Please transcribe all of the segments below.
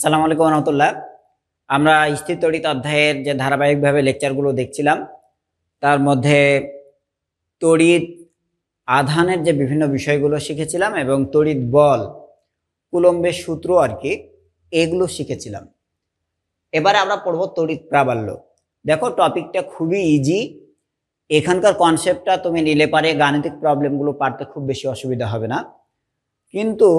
আসসালামু আলাইকুম রহমতুল্লাহ। আমরা স্থির তড়িৎ অধ্যায়ের যে ধারাবাহিকভাবে লেকচারগুলো দেখছিলাম তার মধ্যে তড়িৎ আধানের যে বিভিন্ন বিষয়গুলো শিখেছিলাম এবং তড়িৎ বল, কুলম্বের সূত্র আর কি, এগুলো শিখেছিলাম। এবারে আমরা পড়ব তড়িৎ প্রাবল্য। দেখো টপিকটা খুবই ইজি। এখানকার কনসেপ্টটা তুমি নিলে পারে গাণিতিক প্রবলেমগুলো পারতে খুব বেশি অসুবিধা হবে না, কিন্তু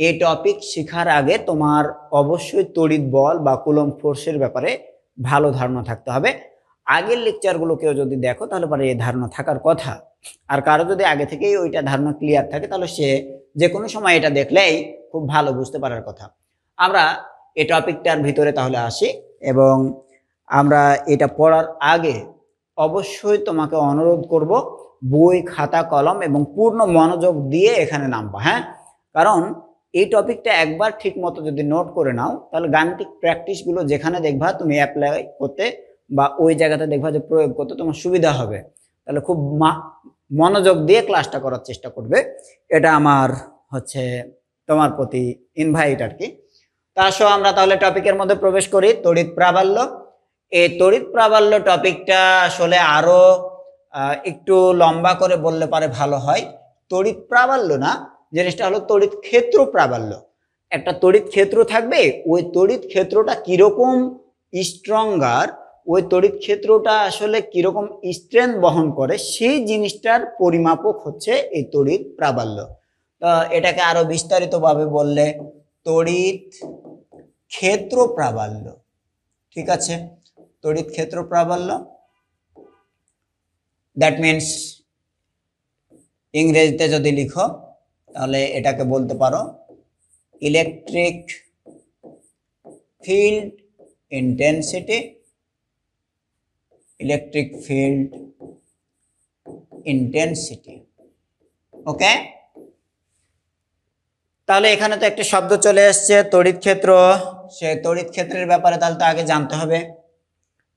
এই টপিক শেখার আগে তোমার অবশ্যই তড়িৎ বল বা কুলম্ব ফোর্সের ব্যাপারে ভালো ধারণা থাকতে হবে। আগের লেকচারগুলো কেউ যদি দেখো তাহলে পরে এই ধারণা থাকার কথা। আর কারো যদি আগে থেকেই ওইটা ধারণা ক্লিয়ার থাকে তাহলে সে যে কোনো সময় এটা দেখলেই খুব ভালো বুঝতে পারার কথা। আমরা এই টপিকটার ভিতরে তাহলে আসি এবং আমরা এটা পড়ার আগে অবশ্যই তোমাকে অনুরোধ করব বই, খাতা, কলম এবং পূর্ণ মনোযোগ দিয়ে এখানে নামবা। হ্যাঁ, কারণ এই টপিকটা একবার ঠিক মতো যদি নোট করে নাও তাহলে গাণিতিক প্র্যাকটিসগুলো যেখানে দেখবা তুমি অ্যাপ্লাই করতে বা ওই জায়গাতে দেখবা যে প্রয়োগ করতে তোমার সুবিধা হবে। তাহলে খুব মনোযোগ দিয়ে ক্লাসটা করার চেষ্টা করবে, এটা আমার তোমার প্রতি ইনভাইট আর কি। তা আসো আমরা তাহলে টপিকের মধ্যে প্রবেশ করি। তড়িৎ প্রাবল্য। এই তড়িৎ প্রাবল্য টপিকটা আসলে আরো একটু লম্বা করে বললে পারে ভালো হয়। তড়িৎ প্রাবল্য না, জিনিসটা হলো তড়িৎ ক্ষেত্র প্রাবল্য। একটা তড়িৎ ক্ষেত্র থাকবে, ওই তড়িৎ ক্ষেত্রটা কিরকম স্ট্রঙ্গার, ওই তড়িৎ ক্ষেত্রটা আসলে কিরকম স্ট্রেংথ বহন করে, সেই জিনিসটার পরিমাপক হচ্ছে এই তড়িৎ প্রাবল্য। এটাকে আরো বিস্তারিতভাবে বললে তড়িৎ ক্ষেত্র প্রাবল্য। ঠিক আছে, তড়িৎ ক্ষেত্র প্রাবল্য, দ্যাট মিনস ইংরেজিতে যদি লিখো তাহলে এটাকে বলতে পারো electric field intensity. Electric field intensity. Okay, তাহলে এখানে তো একটা শব্দ চলে আসছে তড়িৎ ক্ষেত্র। সে তড়িৎ ক্ষেত্রের ব্যাপারে তাহলে তো আগে জানতে হবে।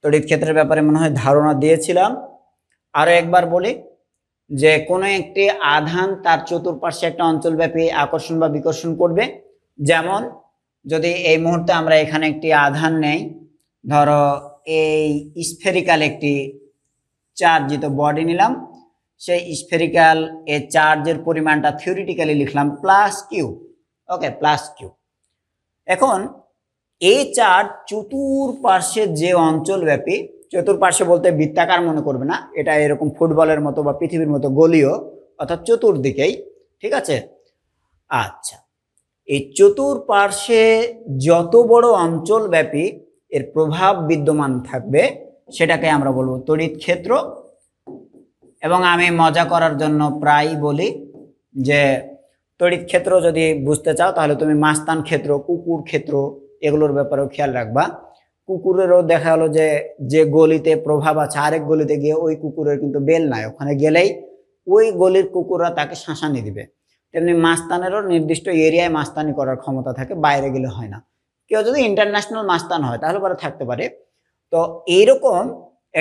তড়িৎ ক্ষেত্রের ব্যাপারে মনে হয় ধারণা দিয়েছিলাম। আরো একবার বলি যে কোনো একটি আধান তার চতুর্পার্শ্বে একটা অঞ্চলব্যাপী আকর্ষণ বা বিকর্ষণ করবে। যেমন যদি এই মুহূর্তে আমরা এখানে একটি আধান নেই, ধরো এই স্ফেরিক্যাল একটি চার্জিত বডি নিলাম, সেই স্ফেরিক্যাল এই চার্জের পরিমাণটা থিওরিটিক্যালি লিখলাম প্লাস কিউ। ওকে, প্লাস কিউ। এখন এই চার্জ চতুর্পার্শ্বে যে অঞ্চলব্যাপী, চতুর্পার্শ্বে বলতে বৃত্তাকার মনে করবে না, এটা এরকম ফুটবলের মতো বা পৃথিবীর মতো গোলীয়, অর্থাৎ চতুর্দিকেই। ঠিক আছে, আচ্ছা, এই চতুর্পার্শ্বে যত বড় অঞ্চলব্যাপী এর প্রভাব বিদ্যমান থাকবে সেটাকে আমরা বলবো তড়িৎ ক্ষেত্র। এবং আমি মজা করার জন্য প্রায় বলি যে তড়িৎ ক্ষেত্র যদি বুঝতে চাও তাহলে তুমি মাস্তান ক্ষেত্র, কুকুর ক্ষেত্র, এগুলোর ব্যাপারেও খেয়াল রাখবা। কুকুরেরও দেখা গেলো যে যে গলিতে প্রভাব আছে আরেক গলিতে গিয়ে ওই কুকুরের কিন্তু বেল নাই, ওখানে গেলেই ওই গলির কুকুররা তাকে শাসানি দিবে। তেমনি মাস্তানেরও নির্দিষ্ট এরিয়ায় মাস্তানি করার ক্ষমতা থাকে, বাইরে গেলে হয় না। কেউ যদি ইন্টারন্যাশনাল মাস্তান হয় তাহলে পরে থাকতে পারে। তো এইরকম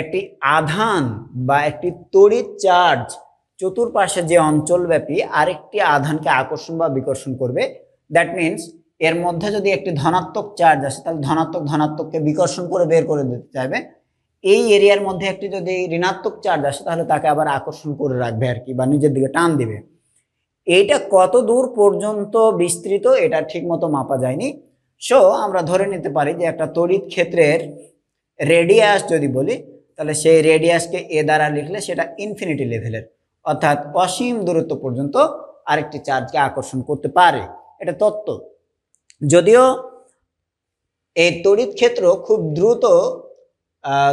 একটি আধান বা একটি তড়িৎ চার্জ চতুর্পাশে যে অঞ্চলব্যাপী আরেকটি আধানকে আকর্ষণ বা বিকর্ষণ করবে, দ্যাট মিনস এর মধ্যে যদি একটি ধনাত্মক চার্জ আসে তাহলে ধনাত্মককে বিকর্ষণ করে বের করে দিতে চাইবে। এই এরিয়ার মধ্যে একটি যদি ঋণাত্মক চার্জ আসে তাহলে তাকে আবার আকর্ষণ করে রাখবে আর কি, বা নিজের দিকে টান দিবে। এইটা কত দূর পর্যন্ত বিস্তৃত এটা ঠিক মতো মাপা যায়নি। সো আমরা ধরে নিতে পারি যে একটা তড়িৎ ক্ষেত্রের রেডিয়াস যদি বলি তাহলে সেই রেডিয়াসকে এ দ্বারা লিখলে সেটা ইনফিনিটি লেভেলের, অর্থাৎ অসীম দূরত্ব পর্যন্ত আরেকটি চার্জকে আকর্ষণ করতে পারে। এটা তত্ত্ব। যদিও এই তড়িৎ ক্ষেত্র খুব দ্রুত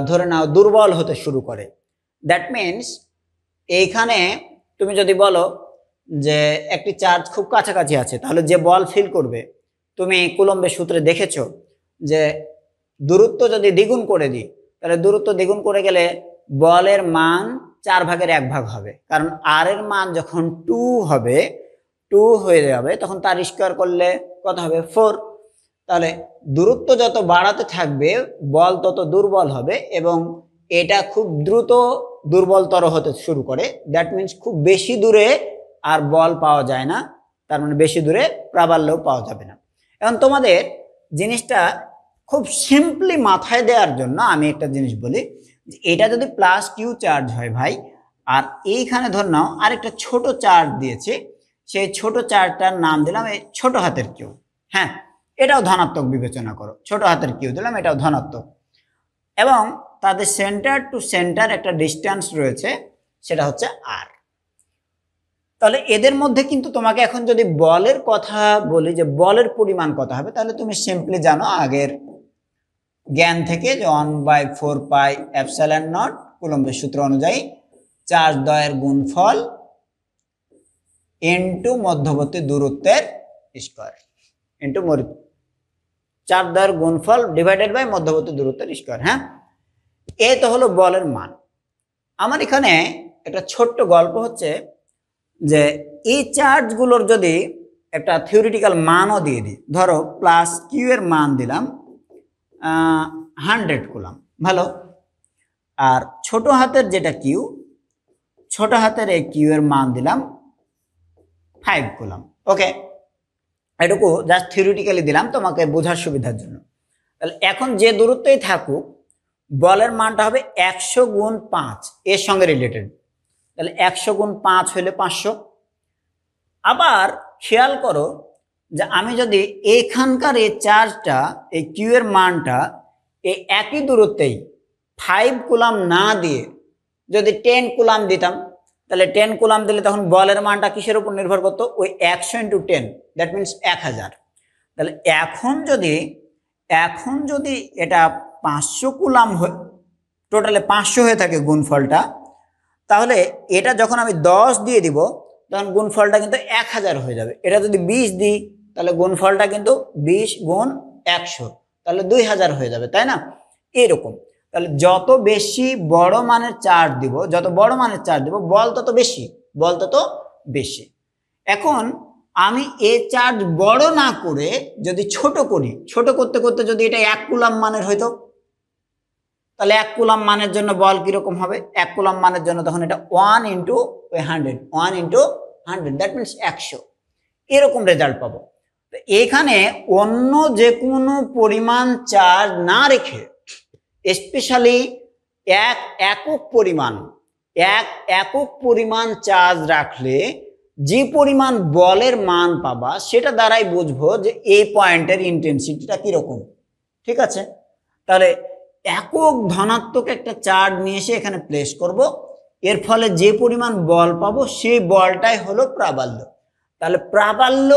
ধরে নাও দুর্বল হতে শুরু করে। দ্যাট মিনস এইখানে তুমি যদি বলো যে একটি চার্জ খুব কাছাকাছি আছে তাহলে যে বল ফিল করবে, তুমি কুলম্বের সূত্রে দেখেছো যে দূরত্ব যদি দ্বিগুণ করে দিই তাহলে দূরত্ব দ্বিগুণ করে গেলে বলের মান 4/1 হবে, কারণ আর এর মান যখন 2 হবে, 2 হয়ে যাবে, তখন তার স্কোয়ার করলে কত হবে 4। তাহলে দূরত্ব যত বাড়াতে থাকবে বল তত দুর্বল হবে এবং এটা খুব দ্রুত দুর্বলতর হতে শুরু করে। দ্যাট মিনস খুব বেশি দূরে আর বল পাওয়া যায় না, তার মানে বেশি দূরে প্রাবল্যও পাওয়া যাবে না। এখন তোমাদের জিনিসটা খুব সিম্পলি মাথায় দেওয়ার জন্য আমি একটা জিনিস বলি, যে এটা যদি প্লাস কিউ চার্জ হয় ভাই, আর এইখানে ধর নাও আরেকটা ছোট চার্জ দিয়েছে, সেই ছোট চার্জটার নাম দিলাম এই ছোট হাতের কিউ। হ্যাঁ, এটাও ধনাত্মক বিবেচনা করো, ছোট হাতের কিউ দিলাম, এটাও ধনাত্মক। এবং তাদের সেন্টার টু সেন্টার একটা ডিস্টেন্স রয়েছে, সেটা হচ্ছে আর। তাহলে এদের মধ্যে কিন্তু তোমাকে এখন যদি বলের কথা বলি যে বলের পরিমাণ কত হবে, তাহলে তুমি সিম্পলি জানো আগের জ্ঞান থেকে যে 1/4πε0 কুলম্বের সূত্র অনুযায়ী চার্জ দ্বয়ের গুণফল ইন্টু মধ্যবর্তী দূরত্বের স্কয়ার ইন্টু চার্জ দ্বয়ের গুণফল ডিভাইডেড বাই মধ্যবর্তী দূরত্বের স্কয়ার। হ্যাঁ, এ তো হলো বলের মান। আমার এখানে একটা ছোট্ট গল্প হচ্ছে যে এই চার্জগুলোর যদি একটা থিওরিটিক্যাল মানও দিয়ে দিই, ধরো প্লাস কিউ এর মান দিলাম 100 কুলাম, ভালো। আর ছোট হাতের যেটা কিউ, ছোট হাতের এই কিউ এর মান দিলাম 5 কুলাম। ওকে, এটুকু জাস্ট থিওরিটিক্যালি দিলাম তোমাকে বোঝার সুবিধার জন্য। তাহলে এখন যে দূরত্বই থাকুক, বলের মানটা হবে 100 গুণ 5, এর সঙ্গে রিলেটেড। তাহলে 100 গুণ 5 হলে 500। আবার খেয়াল করো যে আমি যদি এখানকার এই চার্জটা, এই কিউ এর মানটা এই একই দূরত্বেই 5 কুলাম না দিয়ে যদি 10 কুলাম দিতাম, তাহলে 10 কুলাম দিলে তখন বলের মানটা কিসের উপর নির্ভর করতো? ওই 100 × 10, দ্যাট মিনস 1000। তাহলে এখন যদি এটা 500 কুলাম টোটালে 500 হয়ে থাকে গুণফলটা, তাহলে এটা যখন আমি 10 দিয়ে দিব তখন গুণফলটা কিন্তু 1000 হয়ে যাবে। এটা যদি 20 দিই তাহলে গুণফলটা কিন্তু 20 গুণ 100, তাহলে 2000 হয়ে যাবে, তাই না? এরকম। তাহলে যত বেশি বড় মানের চার্জ দিব, যত বড় মানের চার্জ দিব, বল তত বেশি। এখন আমি এই চার্জ বড় না করে যদি ছোট করি, ছোট করতে করতে যদি এটা 1 কুলাম মানের হইতো, তাহলে 1 কুলাম মানের জন্য বল কিরকম হবে? 1 কুলাম মানের জন্য তখন এটা 1 × 100, 1 × 100, দ্যাট মিনস 100, এরকম রেজাল্ট পাবো। তো এখানে অন্য যে কোনো পরিমাণ চার্জ না রেখে, স্পেশালি একক পরিমাণ চার্জ রাখলে যে পরিমাণ বলের মান পাবা, সেটা দ্বারাই বুঝবো যে এই পয়েন্টের ইন্টেন্সিটিটা কিরকম। ঠিক আছে? তাহলে একক ধনাত্মক একটা চার্জ নিয়ে এসে এখানে প্লেস করব, এর ফলে যে পরিমাণ বল পাবো সেই বলটাই হলো প্রাবল্য। তাহলে প্রাবল্য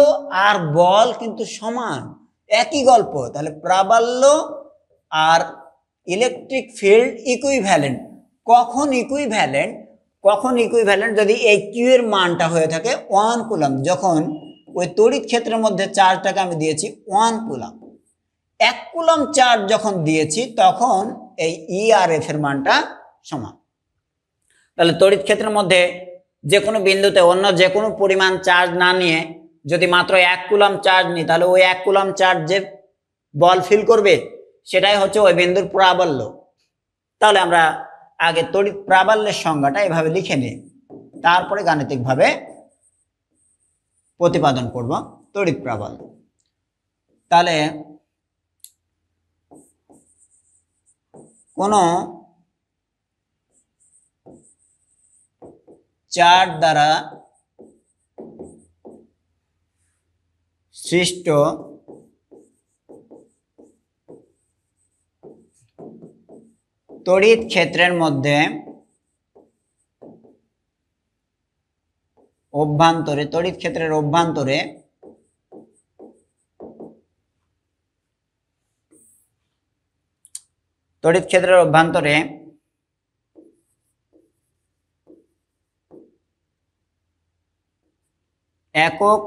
আর বল কিন্তু সমান, একই গল্প। তাহলে প্রাবল্য আর ইলেকট্রিক ফিল্ড ইকুইভ্যালেন্ট। কখন ইকুইভ্যালেন্ট? যদি এই কিউ এর মানটা হয়ে থাকে 1 কুলাম, যখন ওই তড়িৎ ক্ষেত্রের মধ্যে চার্জটাকে আমি দিয়েছি 1 কুলাম। 1 কুলাম চার্জ যখন দিয়েছি তখন এই ই আর এফ এর মানটা সমান। তাহলে তড়িৎ ক্ষেত্রের মধ্যে যে কোনো বিন্দুতে অন্য যে কোনো পরিমাণ চার্জ না নিয়ে যদি মাত্র 1 কুলাম চার্জ নিই, তাহলে ওই 1 কুলাম চার্জ যে বল ফিল করবে সেটাই হচ্ছে ওই বিন্দুর প্রাবল্য। তাহলে আমরা আগে তড়িৎ প্রাবল্যের সংজ্ঞাটা এভাবে লিখে নিই, তারপরে গাণিতিকভাবে প্রতিপাদন করব তড়িৎ প্রাবল্য। তাহলে কোনো চার্জ দ্বারা সৃষ্ট তড়িৎ ক্ষেত্রের মধ্যে তড়িৎ ক্ষেত্রের অভ্যন্তরে একক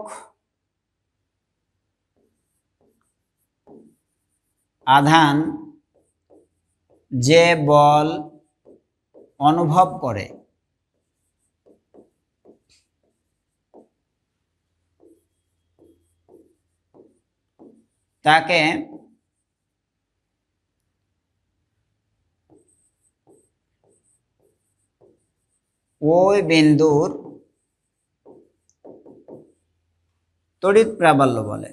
আধান যে বল অনুভব করে তাকে ওই বিন্দুর তড়িৎ প্রাবল্য বলে।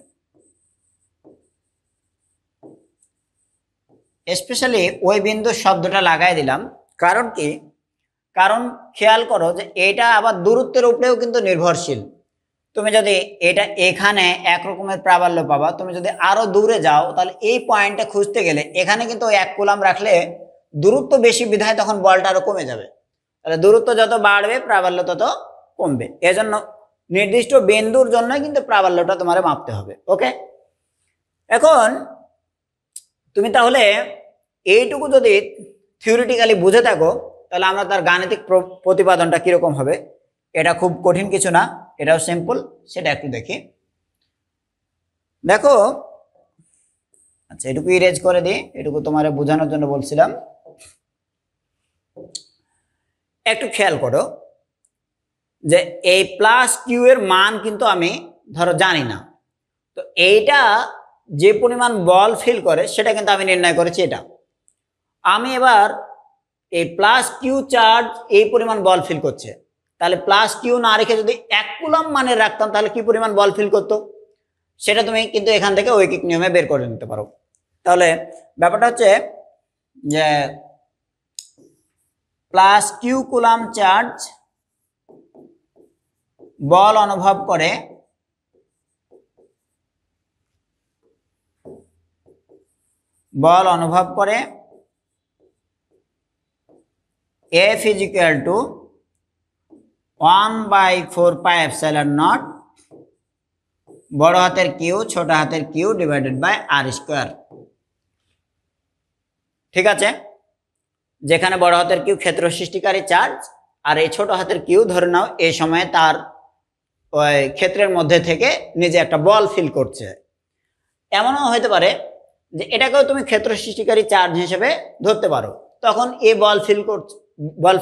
স্পেশালি ওই বিন্দুর শব্দটা লাগাই দিলাম, কারণ কি, কারণ খেয়াল করো যে এটা আবার দূরত্বের উপরেও কিন্তু নির্ভরশীল। তুমি যদি এটা এখানে একরকমের প্রাবল্য পাবা, তুমি যদি আরো দূরে যাও তাহলে এই পয়েন্টটা খুঁজতে গেলে এখানে কিন্তু ওই 1 কুলাম রাখলে দূরত্ব বেশি বিধায় তখন বলটা আরো কমে যাবে। তাহলে দূরত্ব যত বাড়বে প্রাবল্য তত কমবে। এজন্য নির্দিষ্ট বিন্দুর জন্য কিন্তু প্রাবল্যটা তোমার মাপতে হবে। ওকে, এখন তুমি তাহলে এইটুকু যদি থিওরিটিক্যালি বুঝে থাকো তাহলে আমরা তার গাণিতিক প্রতিপাদনটা কিরকম হবে, এটা খুব কঠিন কিছু না, এটাও সিম্পল, সেটা একটু দেখি। দেখো, আচ্ছা এটুকু ইরেজ করে দিই, এটুকু তোমার বোঝানোর জন্য বলছিলাম। একটু খেয়াল করো যে এই প্লাস কিউ এর মান কিন্তু আমি ধরো জানি না, তো এইটা যে পরিমাণ বল ফিল করে সেটা কিন্তু আমি নির্ণয় করেছি। এটা আমি এবার এই প্লাস কিউ চার্জ এই পরিমাণ বল ফিল করছে, তাহলে প্লাস কিউ না রেখে যদি 1 কুলাম মানে রাখতাম তাহলে কি পরিমাণ বল ফিল করতো সেটা তুমি কিন্তু এখান থেকে ঐকিক নিয়মে বের করে নিতে পারো। তাহলে ব্যাপারটা হচ্ছে যে প্লাস কিউ কুলাম চার্জ বল অনুভব করে F is equal to 1/4πε0 বড় হাতের কিউ ছোট হাতের Q divided by R square. ঠিক আছে, যেখানে বড় হাতের কিউ ক্ষেত্র সৃষ্টিকারী চার্জ আর এই ছোট হাতের কিউ ধরে নাও এই সময়ে তার ওই ক্ষেত্রের মধ্যে থেকে নিজে একটা বল ফিল করছে। এমনও হতে পারে যে এটাকেও তুমি ক্ষেত্র সৃষ্টিকারী চার্জ হিসেবে ধরতে পারো, তখন এ বল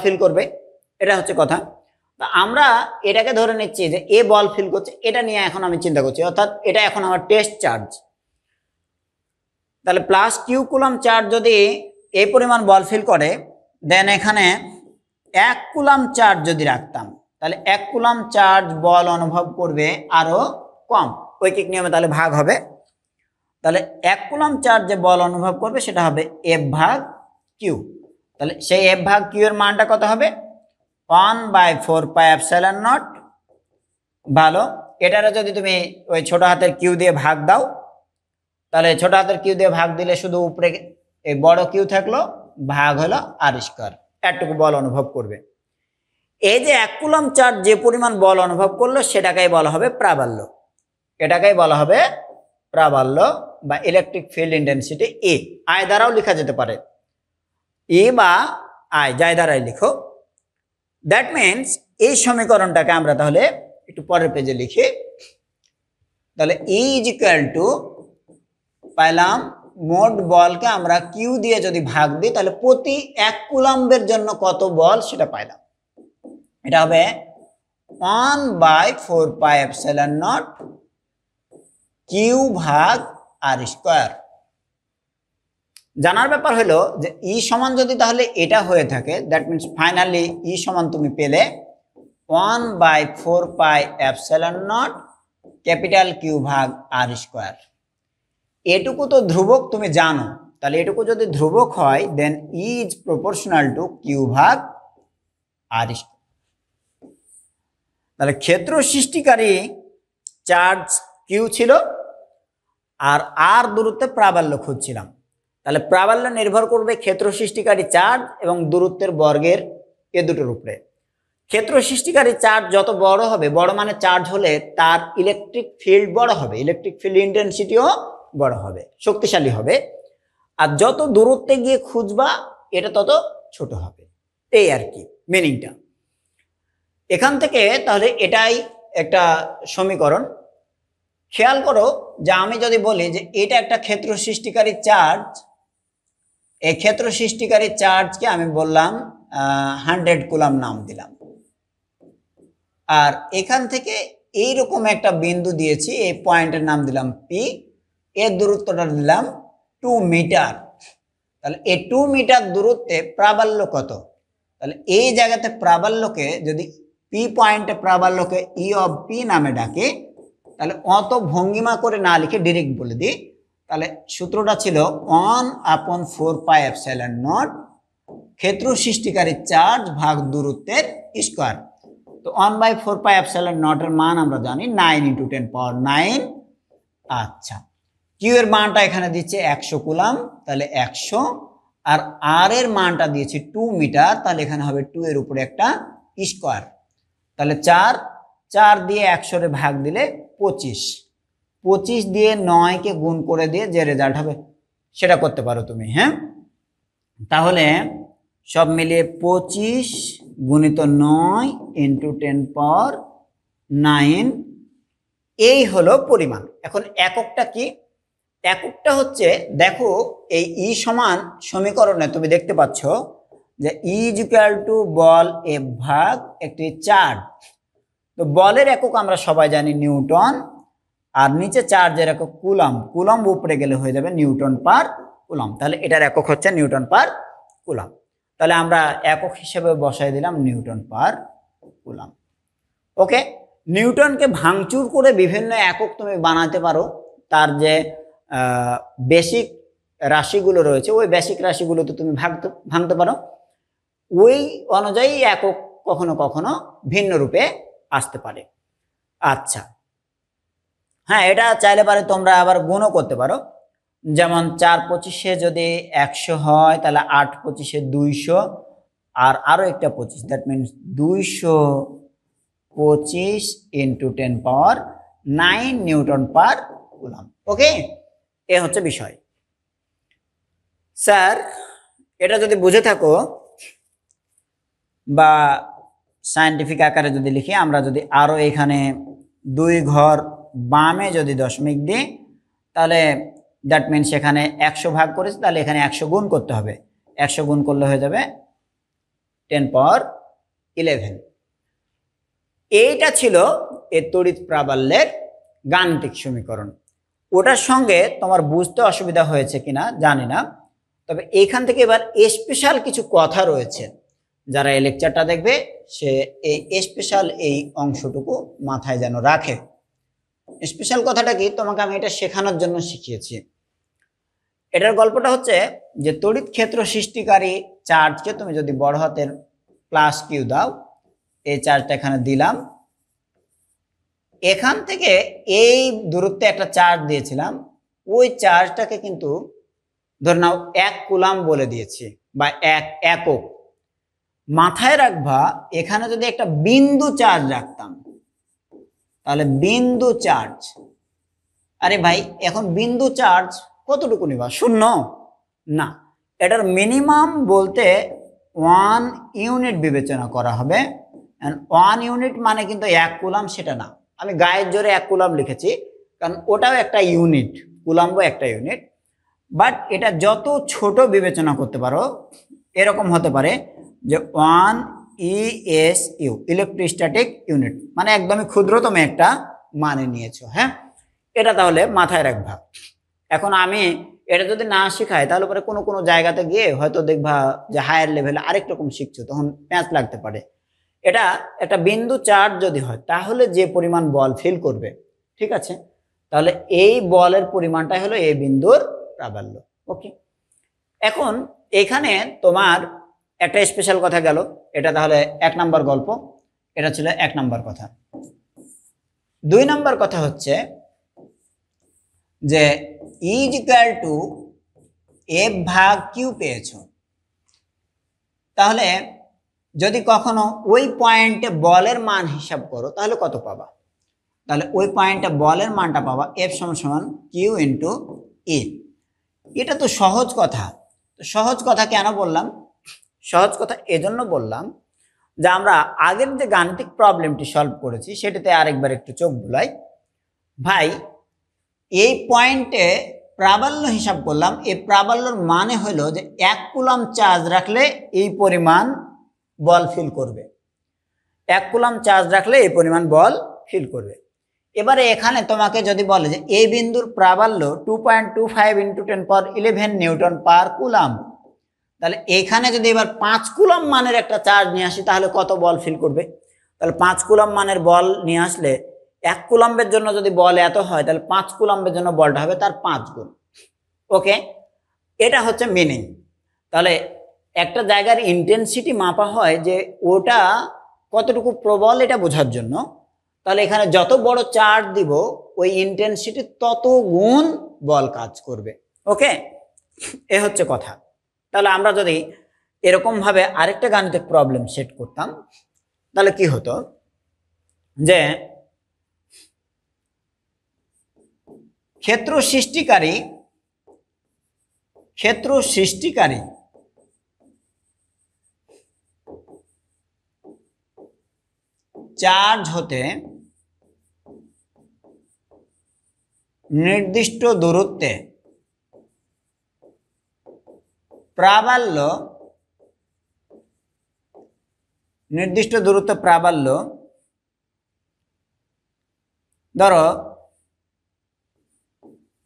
ফিল করবে, এটা হচ্ছে কথা। তো আমরা এটাকে ধরে নিচ্ছি যে এ বল ফিল করছে, এটা নিয়ে এখন আমি চিন্তা করছি, অর্থাৎ এটা এখন আমার টেস্ট চার্জ। তাহলে প্লাস কিউ কুলাম চার্জ যদি এই পরিমাণ বল ফিল করে, দেন এখানে 1 কুলাম চার্জ যদি রাখতাম তাহলে 1 কুলাম চার্জ বল অনুভব করবে আরো কম, ঐকিক নিয়মে তাহলে ভাগ হবে। তাহলে 1 কুলাম চার্জ যে বল অনুভব করবে সেটা হবে F ভাগ কিউ। তাহলে সেই F ভাগ কিউ এর মানটা কত হবে? 1/4πε0। ভালো, এটারে যদি তুমি ওই ছোট হাতের কিউ দিয়ে ভাগ দাও তাহলে ছোট হাতের কিউ দিয়ে ভাগ দিলে শুধু উপরে এই বড় কিউ থাকলো, ভাগ হলো আর স্কয়ার, এতটুকু বল অনুভব করবে। এই যে 1 কুলাম চার্জ যে পরিমাণ বল অনুভব করলো সেটাকেই বলা হবে প্রাবল্য, এটাকেই বলা হবে প্রাবল্য বা electric field intensity A. I দ্বারাও লেখা যেতে পারে, ই বা আই যাই দ্বারাই লিখো। দ্যাট মিনস এই সমীকরণটাকে আমরা তাহলে একটু পরের পেজে লিখি। তাহলে ই ইজ ইকুয়াল টু পাইলাম মোট বলকে আমরা কিউ দিয়ে যদি ভাগ দিই তাহলে প্রতি 1 কুলাম্বের জন্য কত বল সেটা পাইলাম। এটা হবে 1/4πε0 কিউ ভাগ আর স্কয়ার। জানার ব্যাপার হলো যে ই সমান যদি তাহলে এটা হয়ে থাকে, দ্যাট মিনস ফাইনালি ই সমান তুমি পেলে 1/4πε0 ক্যাপিটাল কিউ ভাগ আর স্কয়ার। এটুকু তো ধ্রুবক তুমি জানো, তাহলে এটুকু যদি ধ্রুবক হয় দেন ই ইজ প্রপোর্শনাল টু কিউ ভাগ আর স্কয়ার। তাহলে ক্ষেত্র সৃষ্টিকারী চার্জ কিউ ছিল আর আর দূরত্বে প্রাবল্য খুঁজছিলাম। তাহলে প্রাবল্য নির্ভর করবে ক্ষেত্র সৃষ্টিকারী চার্জ এবং দূরত্বের বর্গের এ দুটোর উপরে। ক্ষেত্র সৃষ্টিকারী চার্জ যত বড় হবে, বড় মানে চার্জ হলে তার ইলেকট্রিক ফিল্ড বড় হবে, ইলেকট্রিক ফিল্ড ইন্টেন্সিটিও বড় হবে, শক্তিশালী হবে। আর যত দূরত্বে গিয়ে খুঁজবা এটা তত ছোট হবে, এই আর কি মিনিংটা। এখান থেকে তাহলে এটাই একটা সমীকরণ। খেয়াল করো যে আমি যদি বলি যে এটা একটা ক্ষেত্র সৃষ্টিকারী চার্জ, এই ক্ষেত্র সৃষ্টিকারী চার্জকে আমি বললাম 100 কুলাম নাম দিলাম, আর এখান থেকে এইরকম একটা বিন্দু দিয়েছি, এই পয়েন্টের নাম দিলাম পি, এর দূরত্বটা দিলাম 2 মিটার। তাহলে এই 2 মিটার দূরত্বে প্রাবল্য কত? তাহলে এই জায়গাতে প্রাবল্যকে যদি পি পয়েন্টে প্রাবল্যকে ই অফ পি নামে ডাকে, তাহলে অত ভঙ্গিমা করে না লিখে ডিরেক্ট বলে দিই তাহলে সূত্রটা ছিল 1/4πε0 ক্ষেত্র সৃষ্টিকারী চার্জ ভাগ দূরত্বের স্কয়ার। তো 1/4πε0 এর মান আমরা জানি 9 × 10⁹। আচ্ছা, কিউ এর মানটা এখানে দিচ্ছে 100 কুলাম, তাহলে 100, আর আর এর মানটা দিয়েছি 2 মিটার, তাহলে এখানে হবে 2 এর উপরে একটা স্কয়ার। তাহলে 4 দিয়ে 100 রে ভাগ দিলে 25 দিয়ে 9 কে গুণ করে দিয়ে যে রেজাল্ট হবে সেটা করতে পারো তুমি। হ্যাঁ, তাহলে সব মিলিয়ে 25 গুণিত 9 × 10⁹ এই হলো পরিমাণ। এখন এককটা কি? এককটা হচ্ছে, দেখো এই ই সমান সমীকরণে তুমি দেখতে পাচ্ছ যে E equal to ball F ভাগ একটি চার্জ। তো বলের একক আমরা সবাই জানি নিউটন, আর নিচে চার্জের একক কুলাম। কুলাম উপরে গেলে হয়ে যাবে নিউটন পার কুলাম। তাহলে এটার একক হচ্ছে নিউটন পার কুলাম। তাহলে আমরা একক হিসেবে বসাই দিলাম নিউটন পার কুলাম। ওকে, নিউটনকে ভাঙচুর করে বিভিন্ন একক তুমি বানাতে পারো। তার যে বেসিক রাশিগুলো রয়েছে ওই বেসিক রাশিগুলোতে তুমি ভাঙতে পারো। ওই অনুযায়ী একক কখনো কখনো ভিন্ন রূপে আসতে পারে। আচ্ছা, হ্যাঁ, এটা চাইলে পারে তোমরা আবার গুণও করতে পারো। যেমন 4×25 যদি 100 হয়, তাহলে 8×25 200, আর আরো একটা 25, that means 225 × 10⁹ newton per coulomb. Okay, এ হচ্ছে বিষয়। স্যার, এটা যদি বুঝে থাকো বা সায়েন্টিফিক আকারে যদি লিখি, আমরা যদি আরো এখানে 2 ঘর বামে যদি দশমিক দিই, তাহলে দ্যাট মিনস এখানে 100 ভাগ করেছি, তাহলে এখানে 100 গুণ করতে হবে। 100 গুণ করলে হয়ে যাবে 10⁻11। এইটা ছিল এর তড়িৎ প্রাবল্যের গাণিতিক সমীকরণ। ওটার সঙ্গে তোমার বুঝতে অসুবিধা হয়েছে কিনা জানি না, তবে এইখান থেকে এবার স্পেশাল কিছু কথা রয়েছে। যারা এই লেকচারটা দেখবে সে এই স্পেশাল এই অংশটুকু মাথায় যেন রাখে। স্পেশাল কথাটা কি, তোমাকে আমি এটা শেখানোর জন্য শিখিয়েছি। এটার গল্পটা হচ্ছে যে তড়িৎ ক্ষেত্র সৃষ্টিকারী চার্জকে তুমি যদি বড় হাতের প্লাস কিউ দাও, এই চার্জটা এখানে দিলাম, এখান থেকে এই দূরত্বে একটা চার্জ দিয়েছিলাম, ওই চার্জটাকে কিন্তু ধরে নাও 1 কুলাম বলে দিয়েছি বা 1 একক। মাথায় রাখবা, এখানে যদি একটা বিন্দু চার্জ রাখতাম তাহলে বিন্দু চার্জ, আরে ভাই এখন বিন্দু চার্জ কতটুকু নিবা? 0 না, এটার মিনিমাম বলতে 1 ইউনিট বিবেচনা করা হবে। 1 ইউনিট মানে কিন্তু 1 কুলাম সেটা না, আমি গায়ের জোরে 1 কুলাম লিখেছি কারণ ওটাও একটা ইউনিট, কুলাম্ব একটা ইউনিট। বাট এটা যত ছোট বিবেচনা করতে পারো, এরকম হতে পারে যে 1 ESU, ইলেকট্রোস্ট্যাটিক ইউনিট, মানে একদমই ক্ষুদ্রতম একটা মানে নিয়েছো। হ্যাঁ, এটা তাহলে মাথায় রাখবা। এখন আমি এটা যদি না শেখাই, তাহলে পরে কোনো কোনো জায়গাতে গিয়ে হয়তো দেখবা যে হায়ার লেভেলে আরেক রকম শিখছো, তখন প্যাঁচ লাগতে পারে। এটা একটা বিন্দু চার্জ যদি হয় তাহলে যে পরিমাণ বল ফিল করবে, ঠিক আছে, তাহলে এই বলের পরিমাণটাই হলো এই বিন্দুর প্রাবল্য। ওকে, এখন এখানে তোমার একটা স্পেশাল কথা গেল, এটা তাহলে 1 নম্বর গল্প, এটা ছিল 1 নম্বর কথা। 2 নম্বর কথা হচ্ছে যে E = F ভাগ কিউ পেয়েছো, তাহলে যদি কখনো ওই পয়েন্টে বলের মান হিসাব করো তাহলে কত পাবা? তাহলে ওই পয়েন্টে বলের মানটা পাবা F = Q × E। এটা তো সহজ কথা। তো সহজ কথা কেন বললাম? সহজ কথা এজন্য বললাম যে আমরা আগের যে গাণিতিক প্রবলেমটি সলভ করেছি সেটাতে আরেকবার একটু চোখ বুলাই। ভাই, এই পয়েন্টে প্রাবল্য হিসাব করলাম, এই প্রাবল্যর মানে হলো যে 1 কুলাম চার্জ রাখলে এই পরিমাণ বল ফিল করবে, 1 কুলাম চার্জ রাখলে এই পরিমাণ বল ফিল করবে। এবারে এখানে তোমাকে যদি বলে যে এই বিন্দুর প্রাবল্য 2.25 × 10⁻11 নিউটন পার কুলাম, তাহলে এখানে যদি এবার 5 কুলাম মানের একটা চার্জ নিয়ে আসি তাহলে কত বল ফিল করবে? তাহলে 5 কুলাম মানের বল নিয়ে আসলে 1 কুলাম্বের জন্য যদি বল এত হয়, তাহলে 5 কুলাম্বের জন্য বলটা হবে তার 5 গুণ। ওকে, এটা হচ্ছে মিনিং। তাহলে একটা জায়গার ইন্টেন্সিটি মাপা হয় যে ওটা কতটুকু প্রবল এটা বোঝার জন্য। তাহলে এখানে যত বড় চার্জ দিব ওই ইন্টেন্সিটি তত গুণ বল কাজ করবে। ওকে, এ হচ্ছে কথা। তাহলে আমরা যদি এরকম ভাবে আরেকটা গাণিতিক প্রবলেম সেট করতাম তাহলে কি হতো যে ক্ষেত্র সৃষ্টিকারী চার্জ হতে নির্দিষ্ট দূরত্বে প্রাবল্য ধরো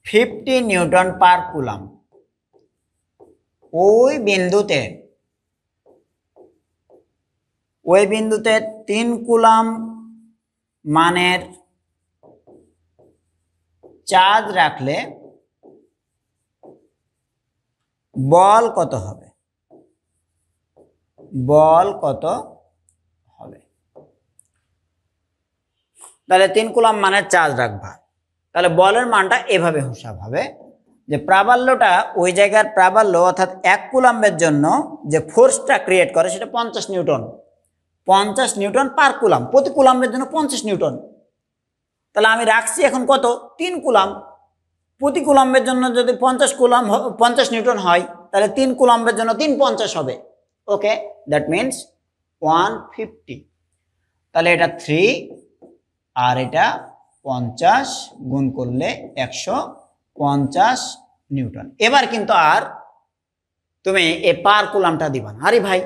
50 নিউটন পার কুলাম। ওই বিন্দুতে 3 কুলাম মানের চার্জ রাখলে বল কত হবে? তাহলে 3 কুলাম মানের চার্জ রাখবা, তাহলে বলের মানটা এভাবে হিসাব হবে যে প্রাবল্যটা ওই জায়গার প্রাবল্য অর্থাৎ 1 কুলাম্বের জন্য যে ফোর্সটা ক্রিয়েট করে সেটা 50 নিউটন। 50 নিউটন পার কুলাম, প্রতি কুলাম্বের জন্য 50 নিউটন। তাহলে আমি রাখছি এখন কত? 3 কুলাম। প্রতি কুলাম্বের জন্য যদি 50 নিউটন হয় তাহলে 3 কুলাম্বের জন্য 350 হবে। ওকে, দ্যাট মিনস 150। তাহলে এটা 3 আর এটা 50 গুণ করলে 150 নিউটন। এবার কিন্তু আর তুমি এ পার কুলামটা দিবা না। আরে ভাই,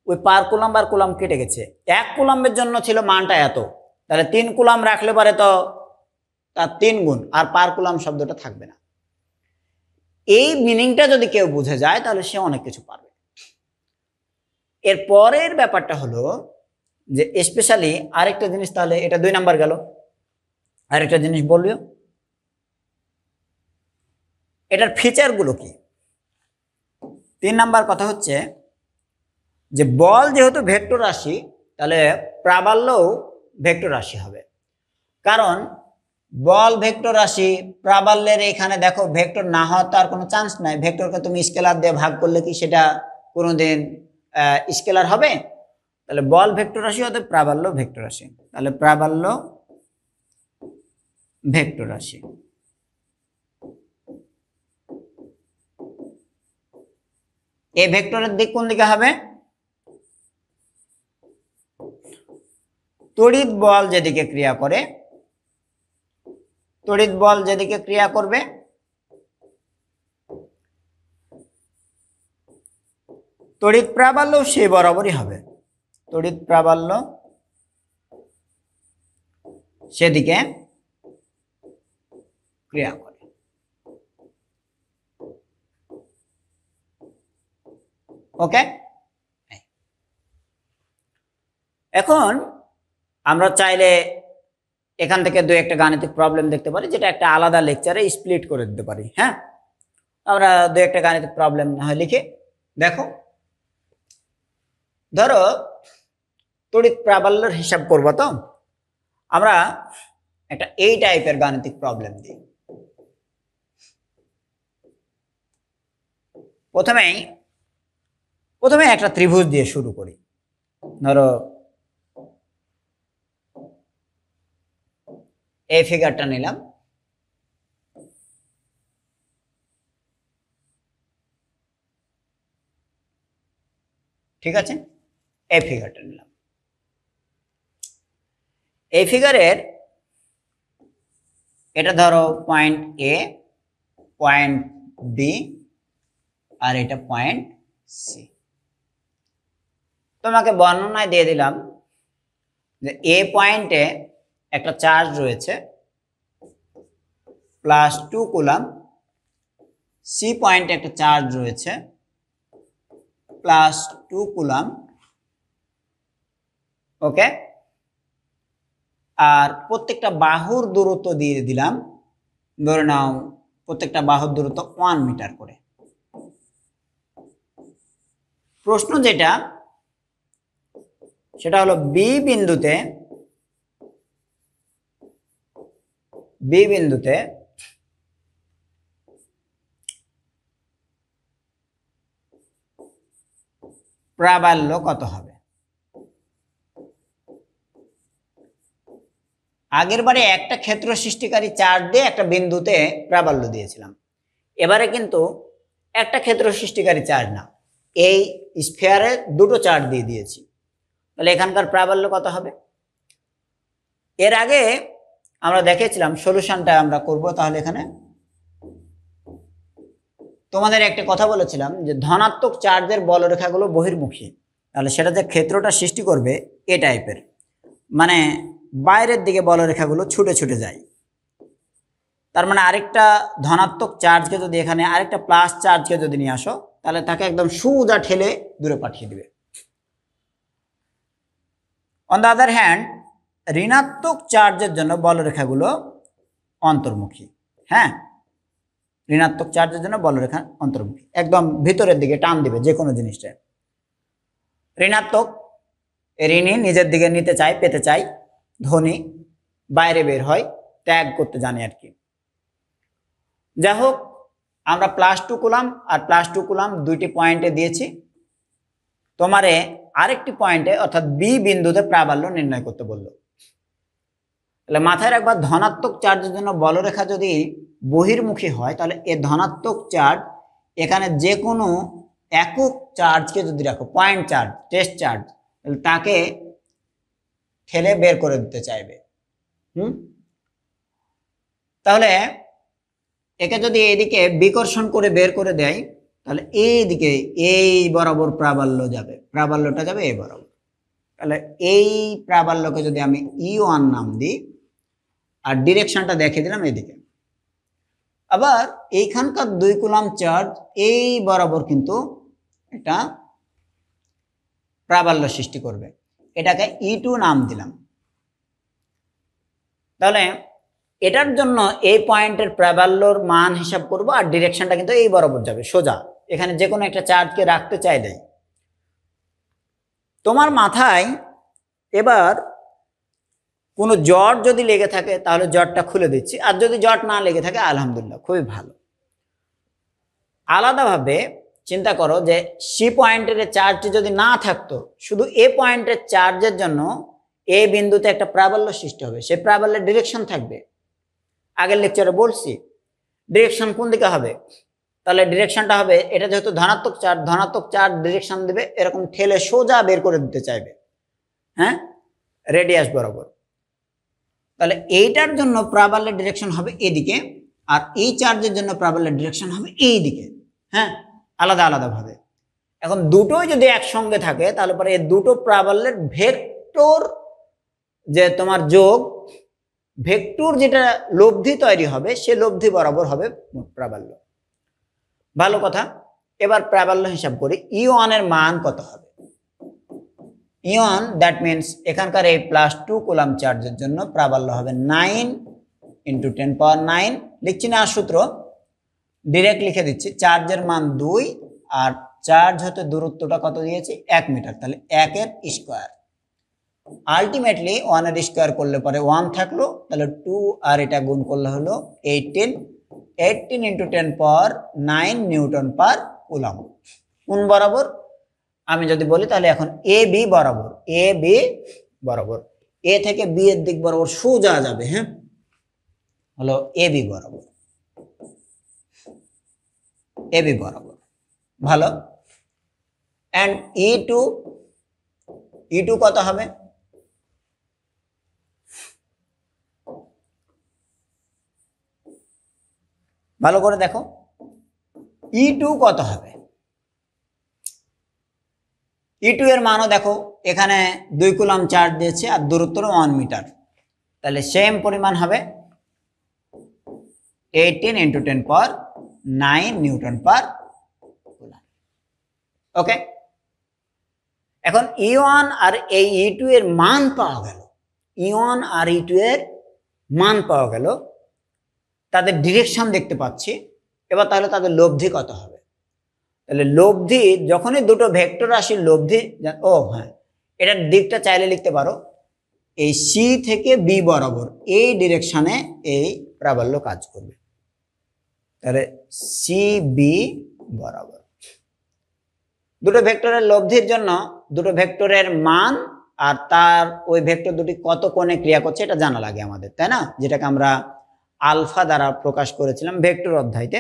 ওই পার কুলাম আর কুলাম কেটে গেছে। 1 কুলাম্বের জন্য ছিল মানটা এত, তাহলে 3 কুলাম রাখলে পারে তো তার 3 গুণ, আর পার কুলাম শব্দটা থাকবে না। এই মিনিংটা যদি কেউ বুঝে যায় তাহলে সে অনেক কিছু পারবে। এর পরের ব্যাপারটা হলো যে স্পেশালি আরেকটা জিনিস, তাহলে এটা 2 নাম্বার গেল। আরেকটা জিনিস বলবো, এটার ফিচারগুলো কি। 3 নাম্বার কথা হচ্ছে যে বল যেহেতু ভেক্টর রাশি তাহলে প্রাবল্যও ভেক্টর রাশি হবে। কারণ বল ভেক্টর রাশি, প্রাবল্যের এখানে দেখো ভেক্টর না হওয়ার তো আর কোনো চান্স নাই। ভেক্টরকে তুমি স্কেলার দিয়ে ভাগ করলে কি সেটা কোনোদিন স্কেলার হবে? তাহলে বল ভেক্টর রাশি হতে প্রাবল্য ভেক্টর রাশি, তাহলে প্রাবল্য ভেক্টর রাশি। এই ভেক্টরের দিক কোন দিকে হবে? তড়িৎ বল যেদিকে ক্রিয়া করে, তড়িৎ বল যেদিকে ক্রিয়া করবে তড়িৎ প্রাবল্য সেই বরাবরই হবে। তড়িৎ প্রাবল্য সেদিকে ক্রিয়া করে। ওকে, এখন আমরা চাইলে এখান থেকে 2-1টা গাণিতিক প্রবলেম দেখতে পারি, যেটা একটা আলাদা লেকচারে স্প্লিট করে দিতে পারি। হ্যাঁ, আমরা 2-1টা গাণিতিক প্রবলেম না হয় লিখে দেখো। ধরো তড়িৎ প্রাবল্যের হিসাব করবো, তো আমরা একটা এই টাইপের গাণিতিক প্রবলেম দিই। প্রথমে একটা ত্রিভুজ দিয়ে শুরু করি। ধরো এই ফিগারটা নিলাম, ঠিক আছে? এই ফিগারটা নিলাম। এই ফিগারের এটা ধরো পয়েন্ট এ, পয়েন্ট বি, আর এটা পয়েন্ট সি। তোমাকে বর্ণনায় দিয়ে দিলাম যে এ পয়েন্টে একটা চার্জ রয়েছে +2 কুলাম, সি পয়েন্টে একটা চার্জ রয়েছে +2 কুলাম। ওকে, আর প্রত্যেকটা বাহুর দূরত্ব দিয়ে দিলাম, ধরে নাও প্রত্যেকটা বাহুর দূরত্ব 1 মিটার করে। প্রশ্ন যেটা সেটা হলো বি বিন্দুতে প্রাবল্য কত হবে। আগের বারে একটা ক্ষেত্র সৃষ্টিকারী চার্জ দিয়ে একটা বিন্দুতে প্রাবল্য দিয়েছিলাম, এবারে কিন্তু একটা ক্ষেত্র সৃষ্টিকারী চার্জ না, এই স্ফিয়ারে দুটো চার্জ দিয়ে দিয়েছি, তাহলে এখানকার প্রাবল্য কত হবে। এর আগে আমরা দেখেছিলাম সলিউশনটা আমরা করব। তাহলে এখানে তোমাদের একটা কথা বলেছিলাম যে ধনাত্মক চার্জের বলরেখাগুলো বহির্মুখী, তাহলে সেটা যে ক্ষেত্রটা সৃষ্টি করবে এ টাইপের, মানে বাইরের দিকে বলরেখাগুলো ছুটে ছুটে যায়। তার মানে আরেকটা ধনাত্মক চার্জকে যদি এখানে আরেকটা প্লাস চার্জকে যদি নিয়ে আসো, তাহলে তাকে একদম সোজা ঠেলে দূরে পাঠিয়ে দিবে। অন দ্য আদার হ্যান্ড ঋণাত্মক চার্জের জন্য বলরেখাগুলো অন্তর্মুখী। হ্যাঁ, ঋণাত্মক চার্জের জন্য বলরেখা অন্তর্মুখী, একদম ভিতরের দিকে টান দিবে যে কোনো জিনিসটা। ঋণাত্মক ঋণী নিজের দিকে নিতে চায়, পেতে চায়, ধনী বাইরে বের হয়, ত্যাগ করতে জানে আর কি। যাই হোক, আমরা +2 কুলাম আর +2 কুলাম দুইটি পয়েন্টে দিয়েছি। তোমারে আরেকটি পয়েন্টে অর্থাৎ বি বিন্দুতে প্রাবল্য নির্ণয় করতে বললো। তাহলে মাথায় রাখবা, ধনাত্মক চার্জের জন্য বলরেখা যদি বহির্মুখী হয়, তাহলে এ ধনাত্মক চার্জ এখানে যে কোনো একক চার্জকে যদি রাখো, পয়েন্ট চার্জ, টেস্ট চার্জ, তাহলে তাকে ঠেলে বের করে দিতে চাইবে। তাহলে একে যদি এদিকে বিকর্ষণ করে বের করে দেয়, তাহলে এইদিকে এই বরাবর প্রাবল্য যাবে, প্রাবল্যটা যাবে এই বরাবর। তাহলে এই প্রাবল্যকে যদি আমি E1 নাম দিই আর ডিরেকশনটা দেখিয়ে দিলাম এদিকে, আবার এইখানকার 2 কুলাম চার্জ এই বরাবর কিন্তু এটা প্রাবল্য সৃষ্টি করবে, এটাকে E2 নাম দিলাম। তাহলে এটার জন্য এই পয়েন্টের প্রাবল্যর মান হিসাব করব আর ডিরেকশনটা কিন্তু এই বরাবর যাবে সোজা, এখানে যে কোনো একটা চার্জকে রাখতে চাইলেই। তোমার মাথায় এবার কোনো জট যদি লেগে থাকে তাহলে জটটা খুলে দিচ্ছি, আর যদি জট না লেগে থাকে আলহামদুলিল্লাহ, খুবই ভালো। আলাদাভাবে চিন্তা করো যে সি পয়েন্টের চার্জটি যদি না থাকতো, শুধু এ পয়েন্টের চার্জের জন্য এ বিন্দুতে একটা প্রাবল্য সৃষ্টি হবে, সেই প্রাবল্যের ডিরেকশন থাকবে। আগের লেকচারে বলছি ডিরেকশন কোন দিকে হবে, তাহলে ডিরেকশনটা হবে, এটা যেহেতু ধনাত্মক চার্জ ডিরেকশন দেবে এরকম ঠেলে সোজা বের করে দিতে চাইবে, হ্যাঁ, রেডিয়াস বরাবর। তাহলে এইটার জন্য প্রাবল্যের ডিরেকশন হবে এদিকে, আর এই চার্জের জন্য প্রাবল্যের ডিরেকশন হবে এই দিকে, হ্যাঁ, আলাদা আলাদাভাবে। এখন দুটোই যদি একসঙ্গে থাকে তাহলে পরে এই দুটো প্রাবল্যের ভেক্টর যে তোমার যোগ, ভেক্টর যেটা লব্ধি তৈরি হবে সে লব্ধি বরাবর হবে প্রাবল্য। ভালো কথা। এবার প্রাবল্য হিসাব করি, E1 এর মান কত হবে। E1 দ্যাট মিনস এখানকার এই +2 কুলাম চার্জের জন্য প্রাবল্য হবে 9 × 10⁹। লিখছি না সূত্র, ডিরেক্ট লিখে দিচ্ছি। চার্জের মান 2 আর চার্জ হতে দূরত্বটা কত দিয়েছি 1 মিটার, তাহলে 1 এর স্কয়ার। আলটিমেটলি 1 এর স্কয়ার করলে পরে 1 থাকলো, তাহলে 2 আর এটা গুণ করলে হলো 18 × 10⁹ নিউটন পার কুলাম। কোন বরাবর আমি যদি বলি, তাহলে এখন এ বি বরাবর, এ থেকে বি এর দিক বরাবর সোজা যাবে, হ্যাঁ, হলো এ বি বরাবর। ভালো। এন্ড E2 কত হবে, ভালো করে দেখো, E2 কত হবে। E2 এর মানও দেখো, এখানে 2 কুলাম চার্জ দিয়েছে আর দূরত্ব 1 মিটার, তাহলে সেম পরিমাণ হবে 18 × 10⁹ নিউটন পার কুলাম। ওকে, এখন E1 আর এই E2 এর মান পাওয়া গেল, E1 আর E2 এর মান পাওয়া গেল। তাদের ডিরেকশন দেখতে পাচ্ছি। এবার তাহলে তাদের লব্ধি কত হবে? তাহলে লব্ধি যখনই দুটো ভেক্টর রাশির লব্ধি, ও হ্যাঁ, এটার দিকটা চাইলে লিখতে পারো এই সি থেকে বি বরাবর এই ডিরেকশনে এই প্রাবল্য কাজ করবে। তাহলে সি বি বরাবর দুটো ভেক্টরের লব্ধির জন্য দুটো ভেক্টরের মান আর তার ওই ভেক্টর দুটি কত কোণে ক্রিয়া করছে এটা জানা লাগে আমাদের, তাই না? যেটাকে আমরা আলফা দ্বারা প্রকাশ করেছিলাম ভেক্টর অধ্যায়তে।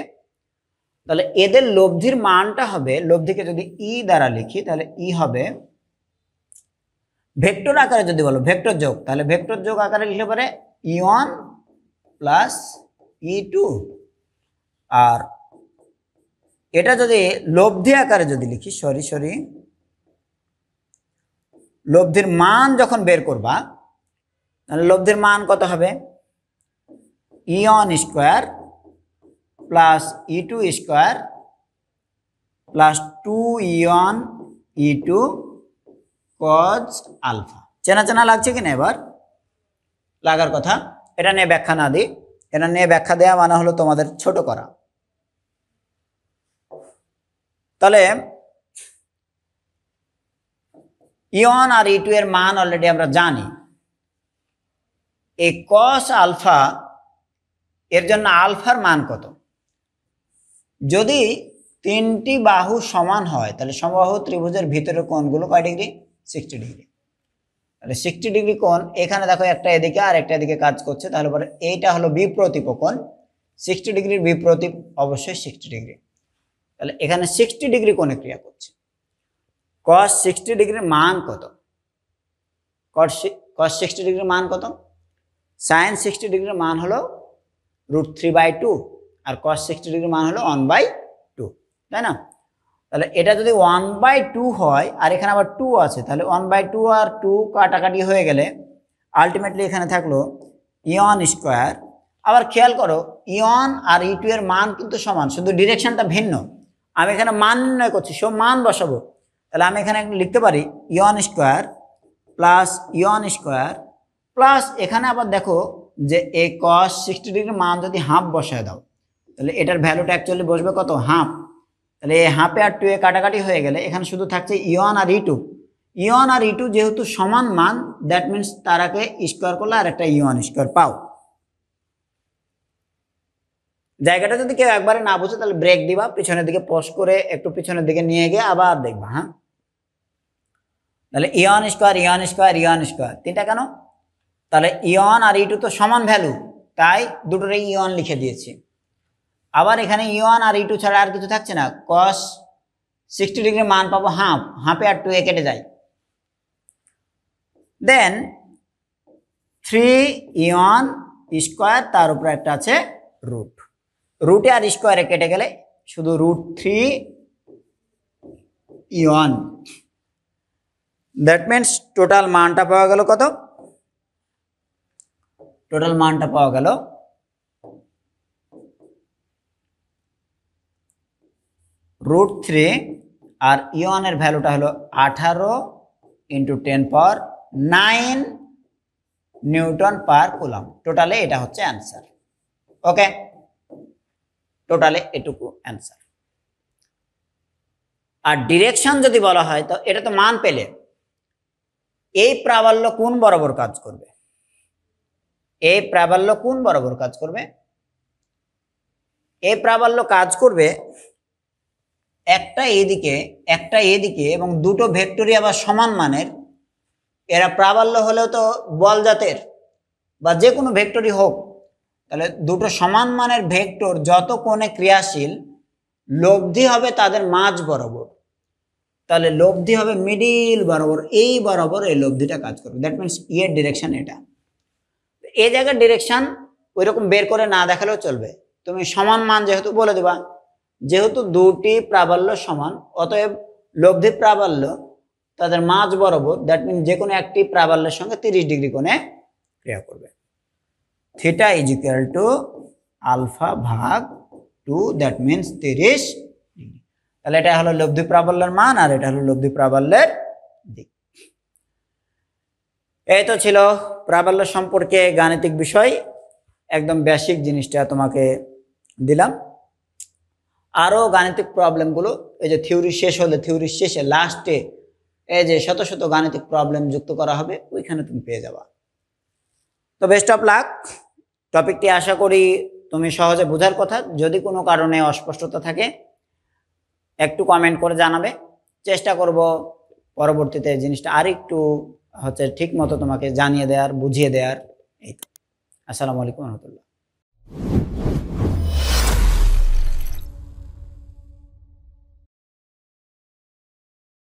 তাহলে এদের লব্ধির মানটা হবে, লব্ধিকে যদি ই দ্বারা লিখি তাহলে ই হবে ভেক্টর আকারে, যদি বলো ভেক্টর যোগ, তাহলে ভেক্টর যোগ আকারে লিখলে পারে E1 প্লাস E2। আর এটা যদি লব্ধি আকারে যদি লিখি, সরি লব্ধির মান যখন বের করবা তাহলে লব্ধির মান কত হবে? E1 square plus E2 square plus 2E1 E2 cos alpha. চেনা চেনা লাগছে কিনা? এবার লাগার কথা। এটা নিয়ে ব্যাখ্যা না দিই, এটা নিয়ে ব্যাখ্যা দেওয়া মানে হলো তোমাদের ছোট করা। তাহলে E1 আর E2 এর মান অলরেডি আমরা জানি। এই কস আলফা এর জন্য আলফার মান কত? যদি তিনটি বাহু সমান হয় তাহলে সমবাহু ত্রিভুজের ভিতরের কোণগুলো কয় ডিগ্রি? 60 ডিগ্রি। তাহলে 60 ডিগ্রি কোণ, এখানে দেখো একটা এদিকে আর একটা এদিকে কাজ করছে, তাহলে পরে এইটা হলো বিপ্রতীপ কোণ। 60 ডিগ্রির বিপ্রতীপ অবশ্যই 60 ডিগ্রি। তাহলে এখানে 60 ডিগ্রি কোণে ক্রিয়া করছে। cos 60 ডিগ্রির মান কত? cos 60 ডিগ্রির মান কত? sin 60 ডিগ্রির মান হলো √3/2 আর cos 60 ডিগ্রির মান হলো 1/2, তাই না? তাহলে এটা যদি 1/2 হয় আর এখানে আবার 2 আছে, তাহলে 1/2 আর 2 কাটাকাটি হয়ে গেলে আলটিমেটলি এখানে থাকলো E1 স্কোয়ার। আবার খেয়াল করো E1 আর E2 এর মান কিন্তু সমান, শুধু ডিরেকশনটা ভিন্ন। আমি এখানে মান নির্ণয় করছি, সব মান বসাবো। তাহলে আমি এখানে লিখতে পারি E1 square plus E1 square plus এখানে আবার দেখো যে এই cos 60 ডিগ্রির মান যদি হাফ বসায় দাও তাহলে এটার ভ্যালুটা অ্যাকচুয়ালি বসবে কত? হাফ। তাহলে এই হাফে আর 2 এ কাটাকাটি হয়ে গেলে এখানে শুধু থাকছে E1 আর E2। E1 আর E2 যেহেতু সমান মান, দ্যাট মিনস তারাকে স্কোয়ার করলে আর একটা E1 স্কোয়ার পাও। জায়গাটা যদি কেউ একবারে না বুঝে তাহলে ব্রেক দিবা, পিছনের দিকে পজ করে একটু পিছনের দিকে নিয়ে গিয়ে আবার দেখবা। হ্যাঁ, তাহলে E1 square E1 square E1 square তিনটা কেন? তাহলে E1 আর E2 তো সমান ভ্যালু, তাই দুটোরে E1 লিখে দিয়েছি। আবার এখানে E1 আর E2 ছাড়া আর কিছু থাকছে না। cos 60 ডিগ্রির মান পাবো হাফ, হাফে আর 2 এ কেটে যায়। দেন 3E1 স্কোয়ার, তার উপরে একটা আছে রুট, রুটে আর স্কোয়ারে কেটে গেলে শুধু √3E1। দ্যাট মিনস টোটাল মানটা পাওয়া গেল কত? টোটাল মানটা পাওয়া গেল √3 আর E1 এর ভ্যালুটা হলো 18 × 10⁹ নিউটন পার কুলম। টোটালে এটা হচ্ছে অ্যান্সার। ওকে, টোটালে এটুকু অ্যান্সার। আর ডিরেকশন যদি বলা হয় তো এটা তো মান পেলে এই প্রাবল্য কোণ বরাবর কাজ করবে। এই প্রাবল্য কোণ বরাবর কাজ করবে, এই প্রাবল্য কাজ করবে একটা এদিকে এবং দুটো ভেক্টরই আবার সমান মানের। এরা প্রাবল্য হলেও তো বল জাতের বা যে কোনো ভেক্টরই হোক, তাহলে দুটো সমান মানের ভেক্টর যত কোণে ক্রিয়াশীল লব্ধি হবে তাদের মাঝ বরাবর। তাহলে লব্ধি হবে মিডিল বরাবর, এই বরাবর এই লব্ধিটা কাজ করবে। দ্যাট মিনস এর ডিরেকশন এটা। এই জায়গার ডিরেকশন ওই রকম বের করে না দেখালেও চলবে, তুমি সমান মান যেহেতু বলে দেবা। যেহেতু দুটি প্রাবল্য সমান, অতএব লব্ধি প্রাবল্য তাদের মাঝ বরাবর, দ্যাট মিনস যে কোনো একটি প্রাবল্যের সঙ্গে 30 ডিগ্রি কোণে ক্রিয়া করবে। Theta is equal to alpha ভাগ 2, দ্যাট মিনস 30 ডিগ্রি। তাহলে এটা হলো লব্ধি প্রাবল্যের মান আর এটা হলো লব্ধি প্রাবল্যের দিক। এই তো ছিল প্রাবল্য সম্পর্কে গাণিতিক বিষয়। একদম বেসিক জিনিসটা তোমাকে দিলাম। আরও গাণিতিক প্রবলেমগুলো এই যে থিওরি শেষ হলে থিওরির শেষে লাস্টে এই যে শত শত গাণিতিক প্রবলেম যুক্ত করা হবে, ওইখানে তুমি পেয়ে যাবা। তো বেস্ট অফ লাক। টপিকটি আশা করি তুমি সহজে বোঝার কথা। যদি কোনো কারণে অস্পষ্টতা থাকে একটু কমেন্ট করে জানাবে, চেষ্টা করব পরবর্তীতে জিনিসটা আর একটু ঠিক মতো তোমাকে জানিয়ে দেওয়ার, বুঝিয়ে দেওয়ার। এই তো। আসসালামু আলাইকুম রহমতুল্লাহ।